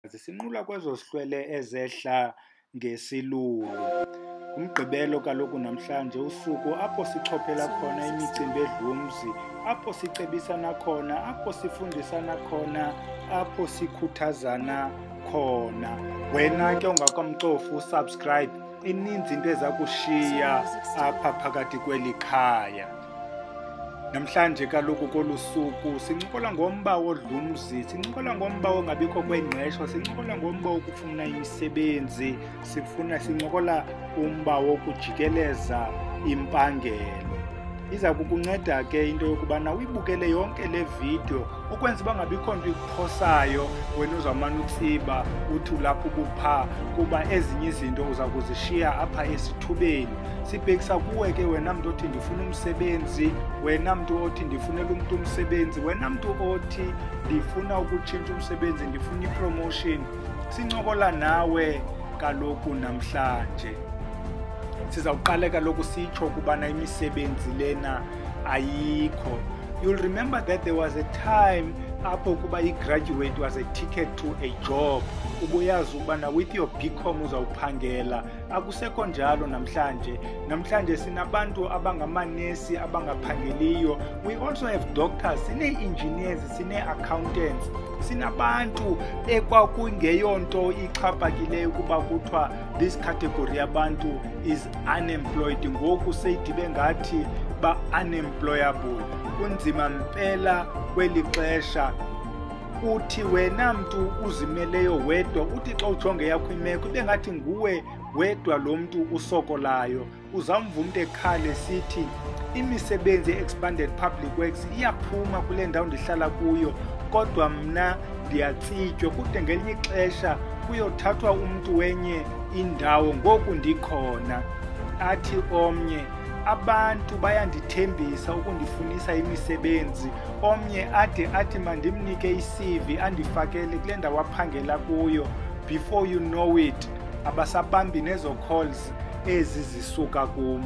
Sinqula kwezo sihlwele ezehla ngesilulu. Kumgqibelo kaloku namhlanje usuku apho sichophela khona imicimbi edlumzi, apho sicebisana khona, apho sifundisana khona, apho sikhuthazana khona. Wena ke ungakamcofi usubscribe, ininzi into eza kushiya apha phakathi kweli khaya. Namhlanje kaloku kolu suku sincokola ngomba wodlumzi, sincokola ngomba wongabikho kwengqesho, sincokola ngomba wokufuna imisebenzi, sincokola umba wokujikeleza impangelo. Iza kukunceda ke into yokubana uyibukele yonke le video ukwenza uba ngabikho nto ikuphosayo wena uzawumane utsiba uthi ulapho ubupha, kuba ezinye izinto uza kuzishiya apha esithubeni. Sibhekisa kuwe ke wena mntu othi ndifuna umsebenzi, wena mntu othi ndifunela umntu umsebenzi, wena mntu othi ndifuna ukutshintsha umsebenzi, ndifuna ipromotion. Sincokola nawe kaloku namhlanje. Sizawuqala kaloku sitsho ukubana imisebenzi lena ayikho. You'll remember that there was a time apho kuba i-graduate was a ticket to a job. Ubuyazi ukubana with your BCom uzawuphangela. Akusekho njalo namhlanje. Namhlanje sinabantu abangamanesi abangaphangeliyo. We also have doctors, sine-engineers, sine-accountants. Sinabantu ekwakungeyonto ixhaphakileyo kuba kuthiwa this category yabantu is unemployed. Ngoku seyidibe ngathi ba-unemployable. Kunzima mpela kweli xesha. Uthi wena mntu uzimeleyo wedwa, uthi xa ujonge yakho imeko ibe ngathi nguwe wedwa lo mntu usokolayo. Uzamva umntu ekhale sithi imisebenzi ye-expanded public works iyaphuma kule ndawo ndihlala kuyo, kodwa mna ndiyatsitywa. Kude ngelinye ixesha kuyothathwa umntu wenye indawo ngoku ndikhona. Athi omnye, abantu bayandithembisa ukundifunisa imisebenzi. Omnye athi mandimnike i-CV andifakele kule ndawo aphangela kuyo. Before you know it, abasabambi nezo calls ezi zisuka kum.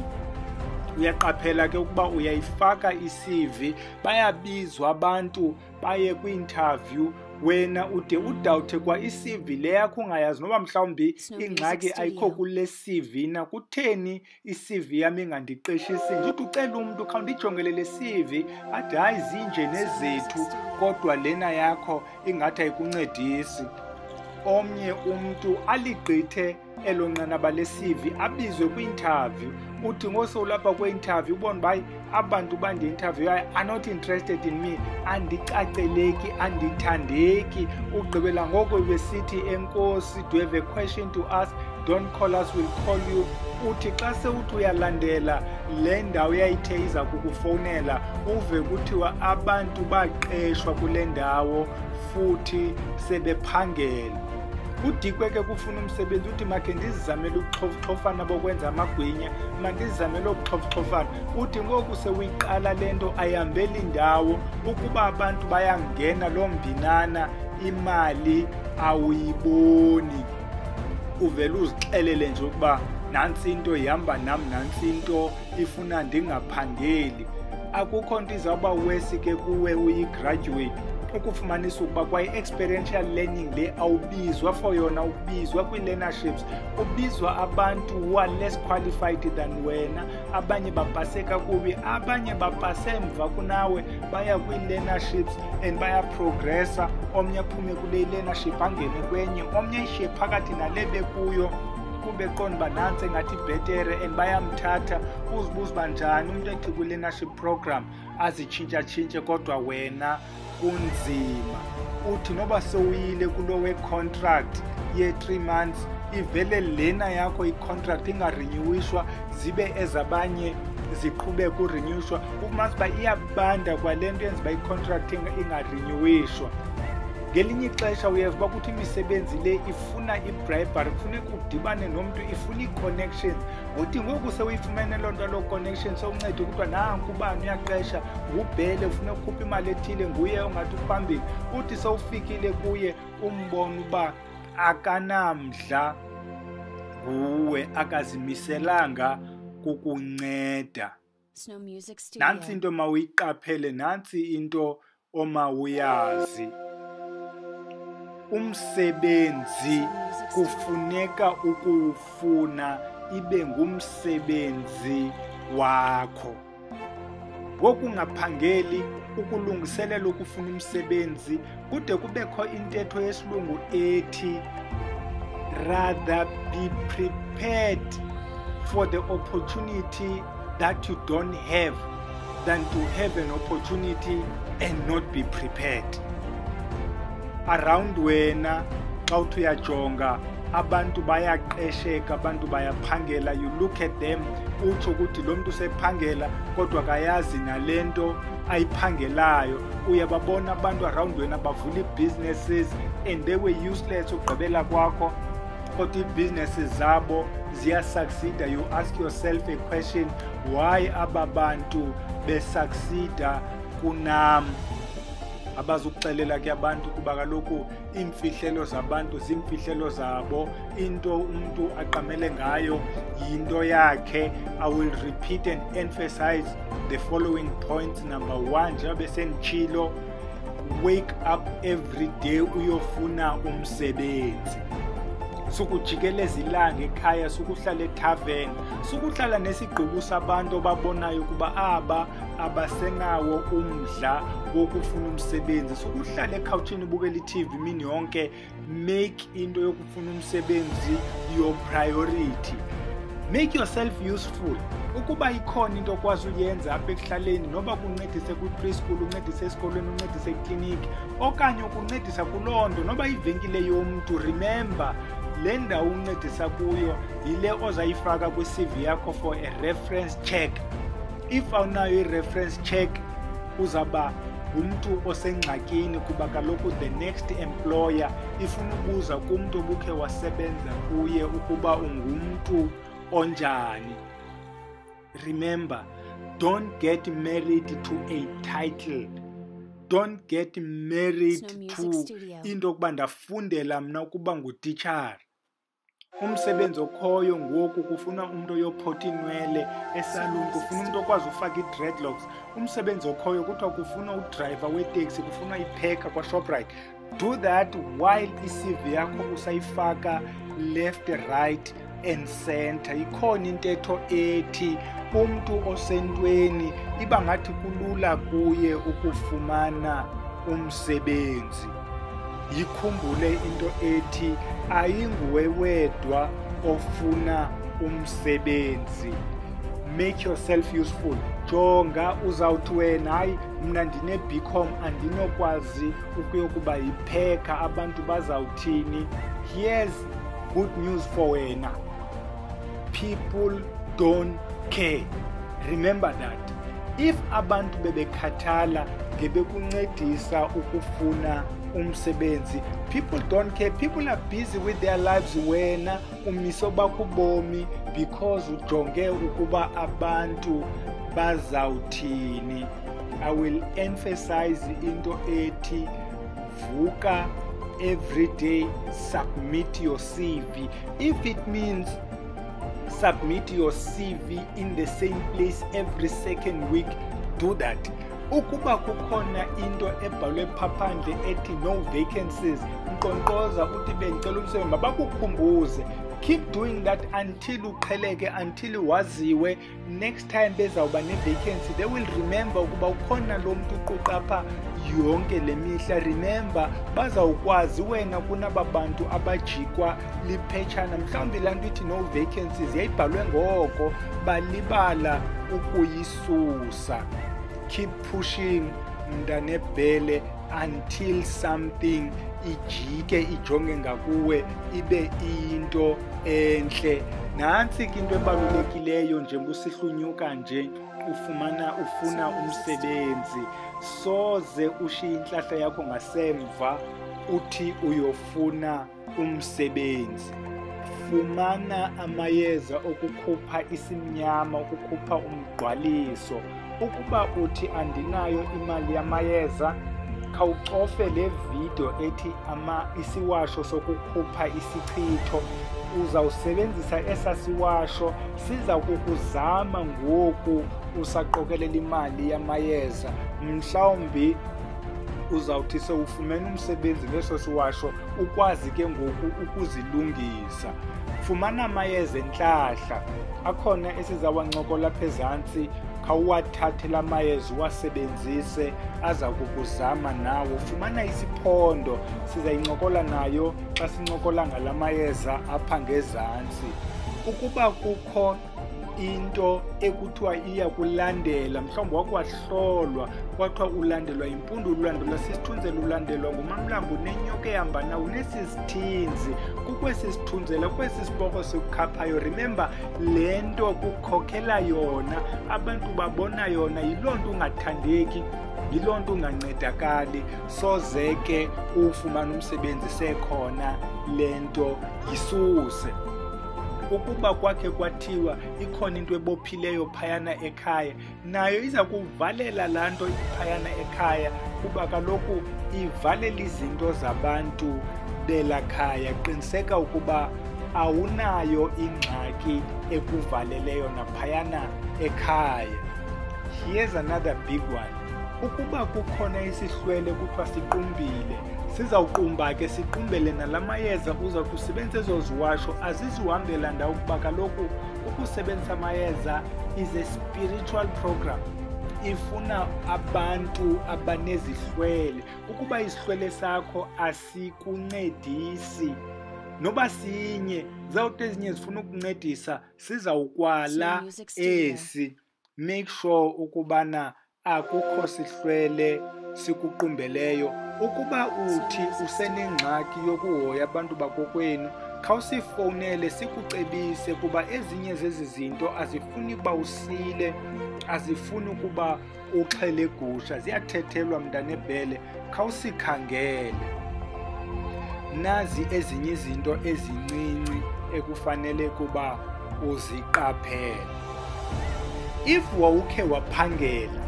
Uyaqaphela ke ukuba uyayifaka i-CV, bayabizwa abantu baye kwi-interview, wena ude udawuthe kwa i-CV le yakho ungayazi noba mhlawumbi ingxaki ayikho kule CV na. Kutheni i-CV yam ingandiqeshisi nje? Uthi ucela umntu khawundijongele le CV, athi hayi zinje nezethu, kodwa lena yakho ingathi ayikuncedisi. Omnye umntu aligqithe elo nqanaba le-CV abizwe kwi-interview. Uthi ngosolapha kwe-interview ubone uba abantu bandi-interviewayo are not interested in me, andicaceleki, andithandeki. Ugqibela ngoko besithi enkosi, do you have a question to ask? Don't call us, we'll call you. Uthi xa sewuthi uyalandela le ndawo yayithe iza kukufowunela uve kuthiwa abantu baqeshwa kule ndawo futhi sebephangela. Udikwe ke kufuna umsebenzi, uthi makhe ndizizamele ubuxhofana bokwenza amagwinya, mandizizamele ubuxhofana. Uthi ngoku sewuyiqala le nto ayihambeli ndawo, ukuba abantu bayangena loo mbinana imali awuyiboni. Uvele uzixelele nje ukuba nantsi into ihamba nam, nantsi into ifuna ndingaphangeli. Akukho nto izawuba wesi ke kuwe uyi-graduate ukufumanisa ukuba kwayi-experiential learning le awubizwa for yona, ubizwa kwii-learnerships. Ubizwa abantu who are less qualified than wena. Abanye bapase kakubi, abanye bapase mva kunawe, baya kwii-learnerships and bayaprogressa. Omnye aphume kule learnership angene kwenye, omnye ayishiye phakathi nale bekuyo kube qonda uba nantsi engathi bhetere and bayamthatha. Uzibuza uba njani umntu ethi kwi-learnership program azitshintsha-tshintshe kodwa wena kunzima. Uthi noba sewuyile kulo we-contract ye-3 months, ivele lena yakho i-contract ingarenyuwishwa, zibe ezabanye ziqhubeka urenyuwishwa. Ufumanisa uba iyabanda kwale nto yenza uba i-contract ingarenyuwishwa. Ngelinye ixesha uyeva uba kuthi imisebenzi le ifuna i-bribery, kufuneka udibane nomntu, ifuna ii-connections. Uthi ngoku sewuyifumene loo nto, loo connection sewunceda ukuthiwa nanku ubani uyaqesha, ngubhele ufuna ukhupha imali ethile, nguye ongathi uphambili. Uthi sewufikile kuye umbone uba akanamdla nguwe, akazimiselanga kukunceda. Nantsi into mawuyiqaphele, nantsi into omawuyazi. umsebenzi kufuneka ukuwufuna ibe ngumsebenzi wakho. Ngokungaphangeli ukulungiselela ukufuna umsebenzi kude kubekho intetho yesilungu ethi rather be prepared for the opportunity that you don't have than to have an opportunity and not be prepared. Around wena xa uthi uyajonga abantu bayaqesheka, abantu bayaphangela, you look at them utsho ukuthi lo mntu sephangela kodwa akayazi nalento ayiphangelayo. Uyababona abantu around wena bavula ii-businesses and they were useless ugqibela kwakho kodwa ii-businesses zabo ziyasucceeda. You ask yourself a question, why aba bantu besucceeda kunam? Abazukuxelela ke abantu kuba kaloku iimfihlelo zabantu ziimfihlelo zabo, into umntu aqamele ngayo yinto yakhe. I will repeat and emphasize the following points. Number 1, njengoba senditshilo, wake up every day uyofuna umsebenzi. Sukujikeleza ilanga ekhaya, sukuhlala ethaveni, sukuhlala nesigqubu sabantu ababonayo ukuba aba abasenawo umdla wokufuna umsebenzi. Sukuhlala ekhawutshini ubukela i-TV imini yonke. Make into yokufuna umsebenzi your priority. Make yourself useful. Ukuba ikhona into okwazi uyenza apha ekuhlaleni, noba kuncedise kwi-preschool, uncedise esikolweni, uncedise ekliniki, okanye ukuncedisa kuloo nto, noba ivenkile yomntu, remember le ndawo uncedisa kuyo yile ozayifaka kwi-CV yakho for a reference check. If awunayo i-reference check uzaba ngumntu osengxakini kuba kaloku the next employer ifuna ubuza kumntu obukhe wasebenza kuye ukuba ungumntu onjani. Remember, don't get married to a title. Don't get married to into yokuba ndafundela mna ukuba ngutitshala. Umsebenzi okhoyo ngoku kufuna umuntu oyophotha inwele esaluni, kufuna umuntu okwazi ufaka i-dreadlocks. Umsebenzi okhoyo kuthiwa kufuna udrayiva weteksi, kufuna ipheka kwa-Shoprite. Do that while i-CV yakho usayifaka left, right and center. Ikhona intetho ethi umntu osentweni iba ngathi kulula kuye ukufumana umsebenzi. Yikhumbule into ethi ayinguwe wedwa ofuna umsebenzi. Make yourself useful. Jonga uzawuthi wena hayi mna ndine-BCom andinokwazi ukuyokuba yipheka, abantu bazawuthini? Here's good news for wena. People don't care. Remember that. If abantu bebekhathala ngebekuncedisa ukufuna umsebenzi, people don't care. People are busy with their lives. Wena umiso bakubomi because ujonge ukuba abantu bazawuthini. I will emphasize into ethi vuka every day, submit your CV. If it means submit your CV in the same place every second week, do that. Ukuba kukhona into ebhalwe phaphandle ethi no vacancies, nkqonkqoza uthi bendicela umsebenzi, mabakukhumbuze. Keep doing that until uqheleke, until waziwe. Next time bezawuba ne-vacancy, they will remember ukuba ukhona lo mntu uquqapha yonke le mihla. Remember, bazawukwazi wena kunaba bantu abajikwa liphetshana. Mhlawumbi laa nto ithi no vacancies yayibhalwe ngoko, balibala ukuyisusa. Keep pushing mntanebhele until something ijike ijonge ngakuwe ibe into enhle. Nantsi ke into ebalulekileyo njengoba usihlunyuka nje ufuna umsebenzi, soze ushiye intlahla yakho ngasemva uthi uyofuna umsebenzi. Fumana amayeza okukhupha isimnyama, okukhupha umgqwaliso. Ukuba uthi andinayo imali yamayeza, khawucofe le video ethi isiwasho sokukhupha isichitho. Uzawusebenzisa esa siwasho, siza kukuzama ngoku usaqokelela imali yamayeza. Mhlawumbi uzawuthi sewufumene umsebenzi ngeso siwasho ukwazi ke ngoku ukuzilungisa. Fumana amayeza entlahla, akhona esizawancokola apha ezantsi, khawuwathathe la mayeza uwasebenzise aza kukuzama nawo. Fumana isiphondo, sizayincokola nayo xa sincokola ngala mayeza apha ngezantsi. Ukuba kukho into ekuthiwa iya kulandela, mhlawumbi wakwahlolwa kwathiwa ulandelwa yimpundu, ulandelwa sisithunzela, ulandelwa ngumamlambo nenyoka ehamba nawo nesi sithinzi, kukwesi sithunzela, kwesi siboko sikukhaphayo. Remember, le nto kukhokela yona, abantu babona yona, yiloo nto ungathandeki, yiloo nto ungancedakali. Soze ke ufumane umsebenzi sekhona le nto yisuse. Ukuba kwakhe kwathiwa ikhona into ebophileyo phayana ekhaya, nayo iza kuvalela laa nto phayana ekhaya, kuba kaloku ivalela izinto zabantu belaa khaya. Qiniseka ukuba awunayo ingxaki ekuvaleleyo naphayana ekhaya. Here's another big one. Ukuba kukhona isihlwele kuthiwa siqumbile, sizawuqumba ke siqumbele nala mayeza uza kusebenzisa ezo ziwasho, azizuhambela ndawo, kuba kaloku ukusebenzisa amayeza is a spiritual program. Ifuna abantu abanezihlwele. Ukuba isihlwele sakho asikuncedisi, noba sinye, zawuthi ezinye zifuna ukuncedisa, sizawukwala esi. Make sure ukubana akukho sihlwele sikuqumbeleyo. Ukuba uthi usenengxaki yokuhoya abantu bakokwenu, khawusifowunele sikucebise, kuba ezinye zezi zinto azifuni ukuba usile, azifuni ukuba uxhele gusha, ziyathethelwa mntanebhele. Khawusikhangele. Nazi ezinye izinto ezincinci ekufanele kuba uziqaphele. If wawukhe waphangela,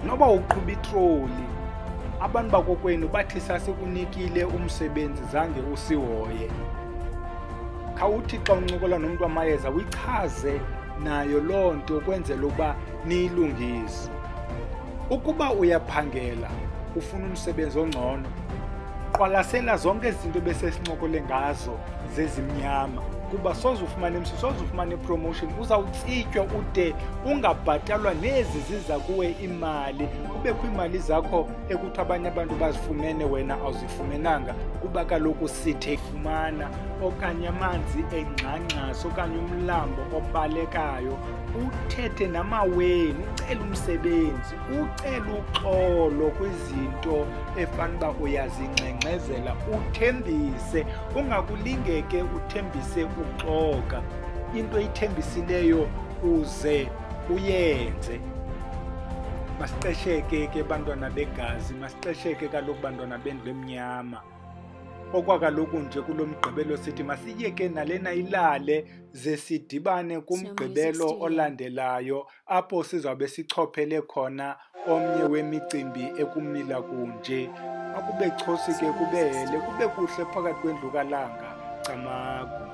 noba uqhuba itroli, abantu bakokwenu bathi sasikunikile umsebenzi zange usihoye, khawuthi xa uncokola nomntu wamayeza uyichaze nayo loo nto ukwenzela ukuba niyilungise. Ukuba uyaphangela ufuna umsebenzi ongcono, qwalasela zonke izinto besesincokole ngazo zezimnyama, kuba soze ufumane promotion, uzawutsitywa ude ungabhatalwa nezi ziza kuwe imali. Kubekho iimali zakho ekuthi abanye abantu bazifumene, wena awuzifumenanga, kuba kaloku sithe ifumana, okanye amanzi engxangxaso, okanye umlambo obalekayo. Uthethe namaweni, ucele umsebenzi, ucele uxolo kwizinto efanuba uyazingxengxezela, uthembise. Ungakulingeke uthembise uxoka, into oyithembisileyo uze uyenze. Masiqesheke ke bantwana begazi, masiqesheke kaloku bantwana bendlu emnyama. Okwakaloku nje kulo mgqibelo sithi masiyeke nalena ilale, ze sidibane kumgqibelo olandelayo, apho sizawube sichophele khona omnye wemicimbi ekumila kunje. Akube chosi ke kubele, kube kuhle phakathi kwendlu kalanga. Camagu.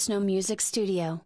Snow Music Studio.